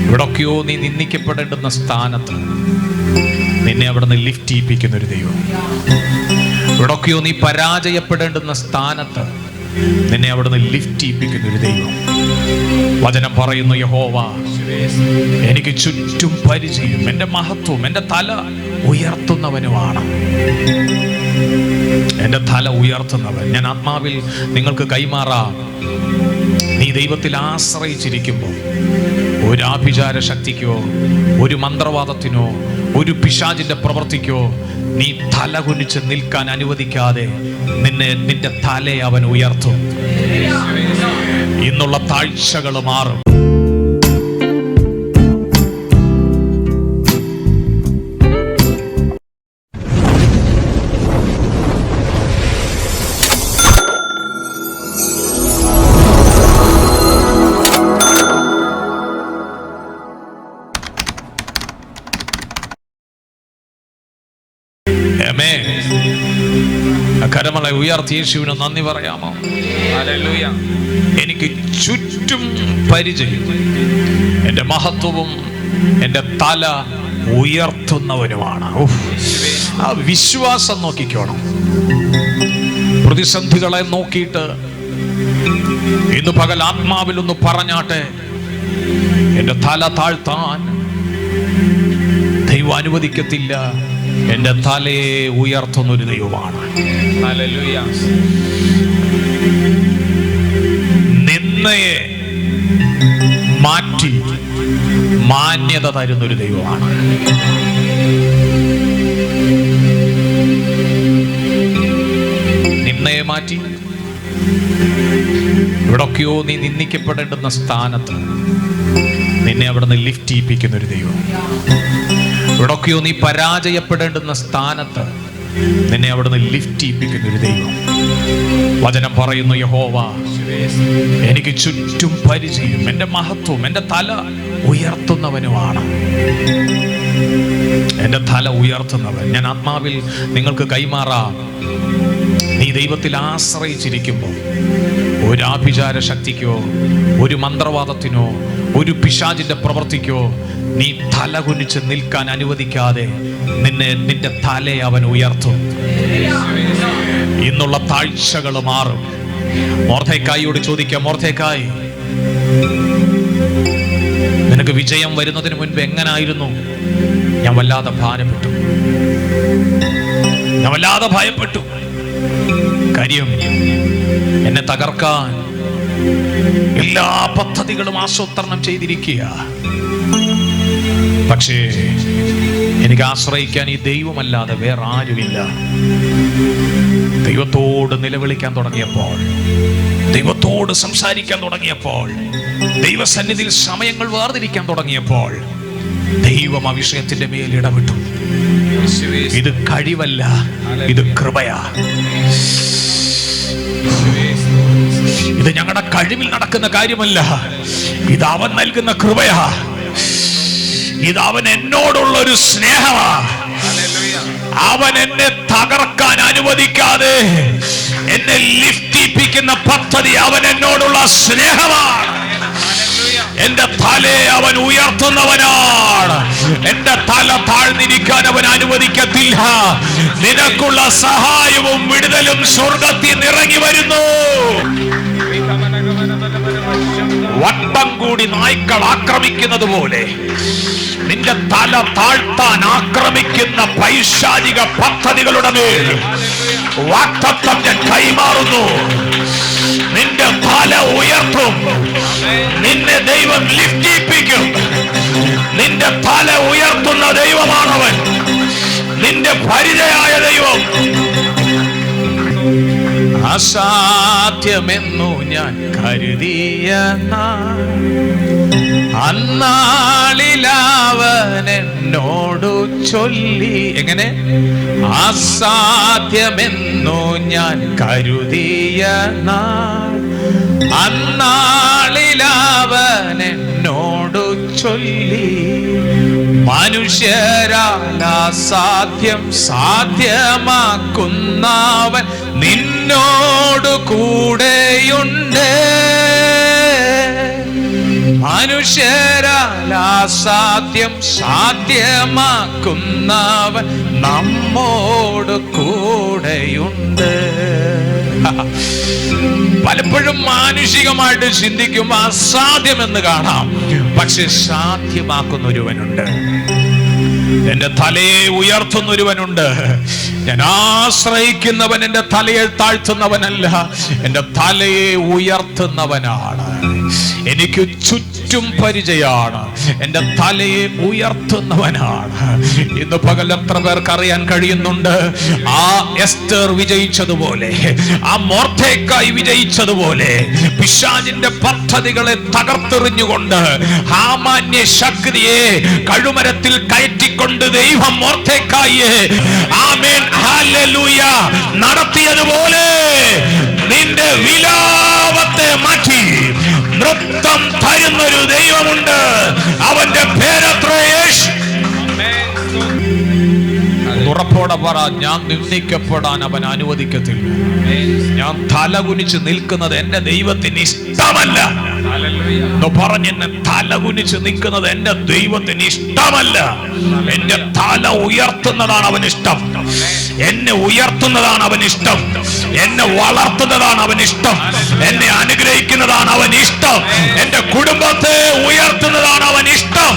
എവിടൊക്കെയോ നീ നിന്ദിക്കപ്പെടേണ്ടുന്ന സ്ഥാനത്ത് നിന്നെ അവിടെ നിന്ന് ലിഫ്റ്റ് ചെയ്യിപ്പിക്കുന്ന ഒരു ദൈവം. എവിടൊക്കെയോ നീ പരാജയപ്പെടേണ്ടുന്ന സ്ഥാനത്ത് നിന്നെ അവിടെ നിന്ന് ലിഫ്റ്റ് ചെയ്യിപ്പിക്കുന്ന ഒരു ദൈവം. വചനം പറയുന്നു, യഹോവ എനിക്ക് ചുറ്റും പരിചയം, എൻ്റെ മഹത്വം, എൻ്റെ തല ഉയർത്തുന്നവനുമാണ്. എൻ്റെ തല ഉയർത്തുന്നവൻ. ഞാൻ ആത്മാവിൽ നിങ്ങൾക്ക് കൈമാറാം. നീ ദൈവത്തിൽ ആശ്രയിച്ചിരിക്കുമ്പോൾ ഒരു ആഭിചാര ശക്തിക്കോ ഒരു മന്ത്രവാദത്തിനോ ഒരു പിശാചിന്റെ പ്രവൃത്തിക്കോ നീ തല കുനിച്ച് നിൽക്കാൻ അനുവദിക്കാതെ നിന്റെ തലയെ അവൻ ഉയർത്തും. ഇന്നുള്ള താഴ്ചകൾ മാറും. കരമളെ ഉയർത്തി യേശുവിന് നന്ദി പറയാമോ? ഹല്ലേലൂയ. എനിക്ക് ചുറ്റും പരിചയം, എൻ്റെ മഹത്വവും എൻ്റെ തല ഉയർത്തുന്നവനുമാണ്. ആ വിശ്വാസം നോക്കിക്കോണം. പ്രതിസന്ധികളെ നോക്കിയിട്ട് ഇന്ന് പകൽ ആത്മാവിൽ ഒന്ന് പറഞ്ഞാട്ടെ, എൻ്റെ തല താഴ്ത്താൻ ദൈവം അനുവദിക്കത്തില്ല. എൻ്റെ തലയെ ഉയർത്തുന്നൊരു ദൈവമാണ്. ഹല്ലേലൂയ. നിന്നയെ മാറ്റി മാന്യത തരുന്നൊരു ദൈവമാണ്. നിന്നയെ മാറ്റി എവിടൊക്കെയോ നീ നിന്ദിക്കപ്പെടേണ്ടുന്ന സ്ഥാനത്ത് നിന്നെ അവിടെ നിന്ന് ലിഫ്റ്റ് ചെയ്യിപ്പിക്കുന്ന ഒരു ദൈവം. എവിടൊക്കെയോ നീ പരാജയപ്പെടേണ്ടുന്ന സ്ഥാനത്ത് നിന്നെ അവിടെ നിന്ന് ലിഫ്റ്റ് ചെയ്യിപ്പിക്കുന്ന ഒരു ദൈവം. വചനം പറയുന്നു, യഹോവ എനിക്ക് ചുറ്റും പരിചയം, എൻ്റെ മഹത്വം, എൻ്റെ തല ഉയർത്തുന്നവനുമാണ്. എൻ്റെ തല ഉയർത്തുന്നവൻ. ഞാൻ ആത്മാവിൽ നിങ്ങൾക്ക് കൈമാറാം. നീ ദൈവത്തിൽ ആശ്രയിച്ചിരിക്കുമ്പോൾ ഒരു ആഭിചാര ശക്തിക്കോ ഒരു മന്ത്രവാദത്തിനോ ഒരു പിശാചിന്റെ പ്രവൃത്തിക്കോ നീ തല കുനിച്ച് നിൽക്കാൻ അനുവദിക്കാതെ നിന്റെ തലയെ അവൻ ഉയർത്തും. ഇന്നുള്ള താഴ്ചകൾ മാറും. മൊർദെഖായിയോട് ചോദിക്കാം, മൊർദെഖായി നിനക്ക് വിജയം വരുന്നതിന് മുൻപ് എങ്ങനായിരുന്നു? ഞാൻ വല്ലാതെ ഭാരപ്പെട്ടു, ഞാൻ വല്ലാതെ ഭയപ്പെട്ടു. കാര്യം എന്നെ തകർക്കാൻ എല്ലാ പദ്ധതികളും ആസൂത്രണം ചെയ്തിരിക്കുക. പക്ഷേ എനിക്ക് ആശ്രയിക്കാൻ ഈ ദൈവമല്ലാതെ വേറെ ആരുമില്ല. ദൈവത്തോട് നിലവിളിക്കാൻ തുടങ്ങിയപ്പോൾ, ദൈവത്തോട് സംസാരിക്കാൻ തുടങ്ങിയപ്പോൾ, ദൈവസന്നിധിയിൽ സമയങ്ങൾ വേർതിരിക്കാൻ തുടങ്ങിയപ്പോൾ ദൈവം ആ വിഷയത്തിന്റെ മേൽ ഇടപെട്ടു. ഇത് കഴിവല്ല, ഇത് കൃപയാ. ഇത് ഞങ്ങളുടെ കഴിവിൽ നടക്കുന്ന കാര്യമല്ല, ഇത് അവൻ നൽകുന്ന കൃപയാ. ഇത് അവൻ എന്നോടുള്ള ഒരു സ്നേഹമാ. അവൻ എന്നെ തകർക്കാൻ അനുവദിക്കാതെ എന്നെ ലിഫ്റ്റിപ്പിക്കുന്ന പദ്ധതി അവൻ എന്നോടുള്ള സ്നേഹമാണ്. എന്റെ തലയെ അവൻ ഉയർത്തുന്നവനാണ്. എന്റെ തല താഴ്ന്നിരിക്കാൻ അവൻ അനുവദിക്കത്തില്ല. നിനക്കുള്ള സഹായവും വിടുതലും സ്വർഗത്തിൽ നിറങ്ങി വരുന്നു. വട്ടം കൂടി നായ്ക്കൾ ആക്രമിക്കുന്നത് പോലെ നിന്റെ തല താഴ്ത്താൻ ആക്രമിക്കുന്ന പൈശാചിക പദ്ധതികളുടെ മേൽ വാഗ്ദത്തം ഞാൻ കൈമാറുന്നു. നിന്റെ തല ഉയർത്തും. നിന്നെ ദൈവം ലിഫ്റ്റ് ചെയ്യിപ്പിക്കും. നിന്റെ തല ഉയർത്തുന്ന ദൈവമാണവൻ. നിന്റെ പരിചയായ ദൈവം. അസാധ്യമെന്നു ഞാൻ കരുതിയ അന്നാളിലവൻ എന്നോടു ചൊല്ലി. എങ്ങനെ? അസാധ്യമെന്നു ഞാൻ കരുതിയ അന്നാളിലവൻ എന്നോടു ചൊല്ലി. മനുഷ്യരാൽ അസാധ്യം സാധ്യമാക്കുന്നവൻ നിന്നോടു കൂടെയുണ്ട്. മനുഷ്യരാൽ അസാധ്യം സാധ്യമാക്കുന്നവൻ നമ്മോട് കൂടെയുണ്ട്. പലപ്പോഴും മാനുഷികമായിട്ട് ചിന്തിക്കുമ്പോൾ അസാധ്യമെന്ന് കാണാം, പക്ഷെ സാധ്യമാക്കുന്ന ഒരുവനുണ്ട്. എന്റെ തലയെ ഉയർത്തുന്ന ഒരുവനുണ്ട്. ഞാൻ ആശ്രയിക്കുന്നവൻ എന്റെ തലയെ താഴ്ത്തുന്നവനല്ല, എന്റെ തലയെ ഉയർത്തുന്നവനാണ്. എനിക്ക് ചുറ്റും പരിചയമാണ്, എന്റെ തലയെ ഉയർത്തുന്നവനാണ്. ഇന്ന് പകൽ എത്ര പേർക്ക് അറിയാൻ കഴിയുന്നുണ്ട്? ആ എസ്റ്റർ വിജയിച്ചതുപോലെ, ആ മൊർദെഖായി വിജയിച്ചതുപോലെ, പിശാചിന്റെ പദ്ധതികളെ തകർത്തെറിഞ്ഞുകൊണ്ട് ഹാമാന്യ ശക്തിയെ കഴുമരത്തിൽ കയറ്റിക്കൊണ്ട് ദൈവം മൊർദെഖായിയെ ആമേൻ ഹല്ലേലൂയ നടത്തിയതുപോലെ നിന്റെ വിലാപത്തെ മാറ്റി നൃത്തം തരുന്നൊരു ദൈവമുണ്ട്. അവന്റെ പേരത്രേ യേശു. ഉറപ്പോടെ പറ, ഞാൻ നിന്ദിക്കപ്പെടാൻ അവൻ അനുവദിക്കത്തില്ല. ഞാൻ തലകുനിച്ച് നിൽക്കുന്നത് എന്റെ ദൈവത്തിന് ഇഷ്ടമല്ല. പറഞ്ഞ് എന്നെ തലകുനിച്ച് നിൽക്കുന്നത് എന്റെ ദൈവത്തിന് ഇഷ്ടമല്ല. എന്റെ തല ഉയർത്തുന്നതാണ് അവൻ ഇഷ്ടം. എന്നെ ഉയർത്തുന്നതാണ് അവൻ ഇഷ്ടം. എന്നെ വളർത്തുന്നതാണ് അവൻ ഇഷ്ടം. എന്നെ അനുഗ്രഹിക്കുന്നതാണ് അവൻ ഇഷ്ടം. എന്റെ കുടുംബത്തെ ഉയർത്തുന്നതാണ് അവൻ ഇഷ്ടം.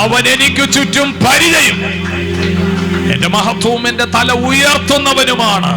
അവൻ എനിക്ക് ചുറ്റും പരിചയം. എന്റെ മഹത്വവും എന്റെ തല ഉയർത്തുന്നവനുമാണ്.